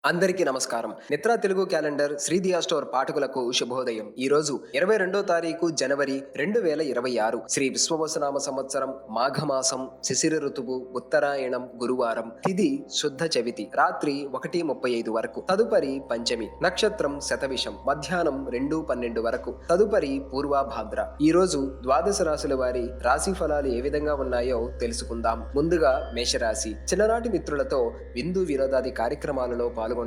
అందరికీ నమస్కారం. Nithra Telugu calendar శ్రీదియా store పాఠకులకు శుభోదయం. ఈ రోజు 22 తారీఖు జనవరి 2026 శ్రీ విశ్వవసునామ సంవత్సరం మాఘమాసం శిశిర ఋతువు ఉత్తరాయణం గురువారం తిథి శుద్ధ చవితి రాత్రి 1:35 వరకు తదుపరి పంచమి నక్షత్రం శతవిషం మధ్యాహ్నం 2:12 వరకు తదుపరి పూర్వభాద్ర. ఈ రోజు ద్వాదశ రాశుల వారి రాశి ఫలాలు ఏ విధంగా ఉన్నాయో తెలుసుకుందాం. ముందుగా మేషరాశి. చిన్ననాటి మిత్రులతో విందు వినోదాది కార్యక్రమాలలో పాల్గొంటారు.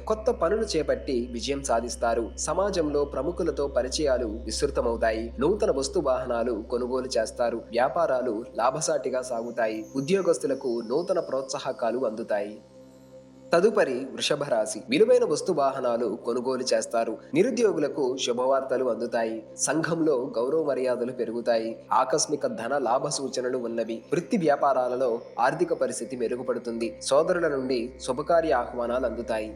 కొత్త పనులు చేపట్టి విజయం సాధిస్తారు. సమాజంలో ప్రముఖులతో పరిచయాలు విస్తృతమవుతాయి. నూతన వస్తు వాహనాలు కొనుగోలు చేస్తారు. వ్యాపారాలు లాభసాటిగా సాగుతాయి. ఉద్యోగస్తులకు నూతన ప్రోత్సాహకాలు అందుతాయి. తదుపరి వృషభ రాశి. విలువైన వస్తు వాహనాలు కొనుగోలు చేస్తారు. నిరుద్యోగులకు శుభవార్తలు అందుతాయి. సంఘంలో గౌరవ మర్యాదలు పెరుగుతాయి. ఆకస్మిక ధన లాభ సూచనలు ఉన్నవి. వృత్తి వ్యాపారాలలో ఆర్థిక పరిస్థితి మెరుగుపడుతుంది. సోదరుల నుండి శుభకార్య ఆహ్వానాలు అందుతాయి.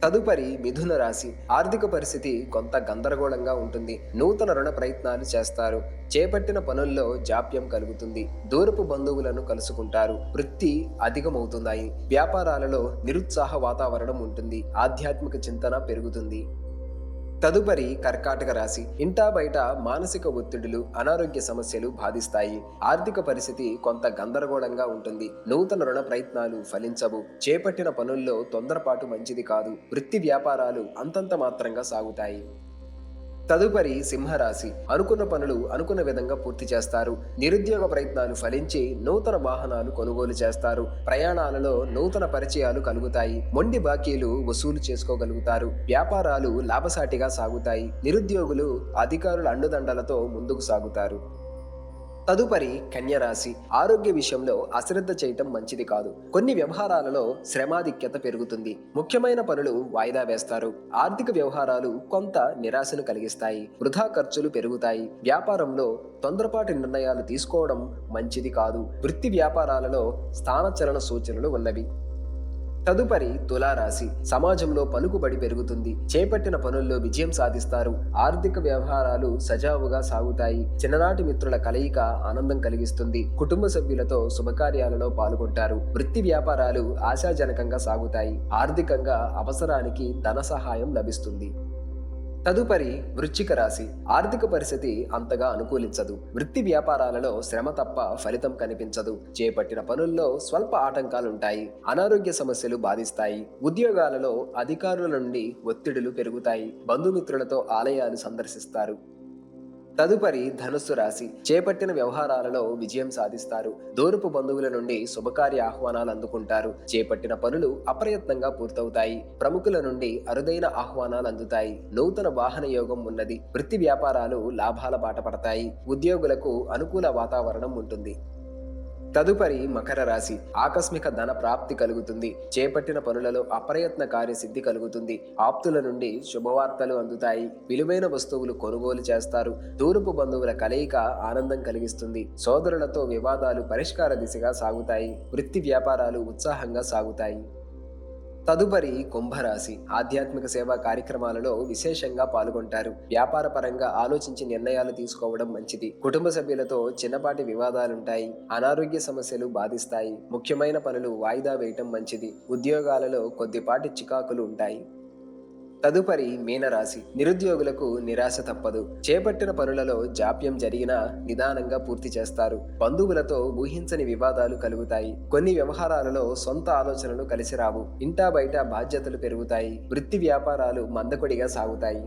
తదుపరి మిథున రాశి. ఆర్థిక పరిస్థితి కొంత గందరగోళంగా ఉంటుంది. నూతన రుణ ప్రయత్నాలు చేస్తారు. చేపట్టిన పనుల్లో జాప్యం కలుగుతుంది. దూరపు బంధువులను కలుసుకుంటారు. వృత్తి అధికమవుతున్నాయి. వ్యాపారాలలో నిరుత్సాహ వాతావరణం ఉంటుంది. ఆధ్యాత్మిక చింతన పెరుగుతుంది. తదుపరి కర్కాటక రాశి. ఇంటా బయట మానసిక ఒత్తిడులు అనారోగ్య సమస్యలు బాధిస్తాయి. ఆర్థిక పరిస్థితి కొంత గందరగోళంగా ఉంటుంది. నూతన రుణ ప్రయత్నాలు ఫలించవు. చేపట్టిన పనుల్లో తొందరపాటు మంచిది కాదు. వృత్తి వ్యాపారాలు అంతంత మాత్రంగా సాగుతాయి. తదుపరి సింహరాశి. అనుకున్న పనులు అనుకున్న విధంగా పూర్తి చేస్తారు. నిరుద్యోగ ప్రయత్నాలు ఫలించి నూతన వాహనాలు కొనుగోలు చేస్తారు. ప్రయాణాలలో నూతన పరిచయాలు కలుగుతాయి. మొండి బాకీలు వసూలు చేసుకోగలుగుతారు. వ్యాపారాలు లాభసాటిగా సాగుతాయి. నిరుద్యోగులు అధికారుల అండుదండలతో ముందుకు సాగుతారు. తదుపరి కన్యరాశి. ఆరోగ్య విషయంలో అశ్రద్ధ చేయటం మంచిది కాదు. కొన్ని వ్యవహారాలలో శ్రమాధిక్యత పెరుగుతుంది. ముఖ్యమైన పనులు వాయిదా వేస్తారు. ఆర్థిక వ్యవహారాలు కొంత నిరాశను కలిగిస్తాయి. వృధా ఖర్చులు పెరుగుతాయి. వ్యాపారంలో తొందరపాటు నిర్ణయాలు తీసుకోవడం మంచిది కాదు. వృత్తి వ్యాపారాలలో స్థానచలన సూచనలు ఉన్నవి. తదుపరి తులారాశి. సమాజంలో పలుకుబడి పెరుగుతుంది. చేపట్టిన పనుల్లో విజయం సాధిస్తారు. ఆర్థిక వ్యవహారాలు సజావుగా సాగుతాయి. చిన్ననాటి మిత్రుల కలయిక ఆనందం కలిగిస్తుంది. కుటుంబ సభ్యులతో శుభకార్యాలలో పాల్గొంటారు. వృత్తి వ్యాపారాలు ఆశాజనకంగా సాగుతాయి. ఆర్థికంగా అవసరానికి ధన సహాయం లభిస్తుంది. తదుపరి వృశ్చిక రాశి. ఆర్థిక పరిస్థితి అంతగా అనుకూలించదు. వృత్తి వ్యాపారాలలో శ్రమ తప్ప ఫలితం కనిపించదు. చేపట్టిన పనుల్లో స్వల్ప ఆటంకాలుంటాయి. అనారోగ్య సమస్యలు బాధిస్తాయి. ఉద్యోగాలలో అధికారుల నుండి ఒత్తిడులు పెరుగుతాయి. బంధుమిత్రులతో ఆలయాలు సందర్శిస్తారు. తదుపరి ధనుస్సు రాశి. చేపట్టిన వ్యవహారాలలో విజయం సాధిస్తారు. దూరపు బంధువుల నుండి శుభకార్య ఆహ్వానాలు అందుకుంటారు. చేపట్టిన పనులు అప్రయత్నంగా పూర్తవుతాయి. ప్రముఖుల నుండి అరుదైన ఆహ్వానాలు అందుతాయి. నూతన వాహన యోగం ఉన్నది. వృత్తి వ్యాపారాలు లాభాల బాట పడతాయి. ఉద్యోగులకు అనుకూల వాతావరణం ఉంటుంది. తదుపరి మకర రాశి. ఆకస్మిక ధన ప్రాప్తి కలుగుతుంది. చేపట్టిన పనులలో అప్రయత్న కార్యసిద్ధి కలుగుతుంది. ఆప్తుల నుండి శుభవార్తలు అందుతాయి. విలువైన వస్తువులు కొనుగోలు చేస్తారు. దూరపు బంధువుల కలయిక ఆనందం కలిగిస్తుంది. సోదరులతో వివాదాలు పరిష్కార దిశగా సాగుతాయి. వృత్తి వ్యాపారాలు ఉత్సాహంగా సాగుతాయి. తదుపరి కుంభరాశి. ఆధ్యాత్మిక సేవా కార్యక్రమాలలో విశేషంగా పాల్గొంటారు. వ్యాపార పరంగా ఆలోచించి నిర్ణయాలు తీసుకోవడం మంచిది. కుటుంబ సభ్యులతో చిన్నపాటి వివాదాలుంటాయి. అనారోగ్య సమస్యలు బాధిస్తాయి. ముఖ్యమైన పనులు వాయిదా వేయటం మంచిది. ఉద్యోగాలలో కొద్దిపాటి చికాకులు ఉంటాయి. తదుపరి మీనరాశి. నిరుద్యోగులకు నిరాశ తప్పదు. చేపట్టిన పనులలో జాప్యం జరిగినా నిదానంగా పూర్తి చేస్తారు. బంధువులతో ఊహించని వివాదాలు కలుగుతాయి. కొన్ని వ్యవహారాలలో సొంత ఆలోచనలు కలిసి రావు. ఇంటా బయట బాధ్యతలు పెరుగుతాయి. వృత్తి వ్యాపారాలు మందకొడిగా సాగుతాయి.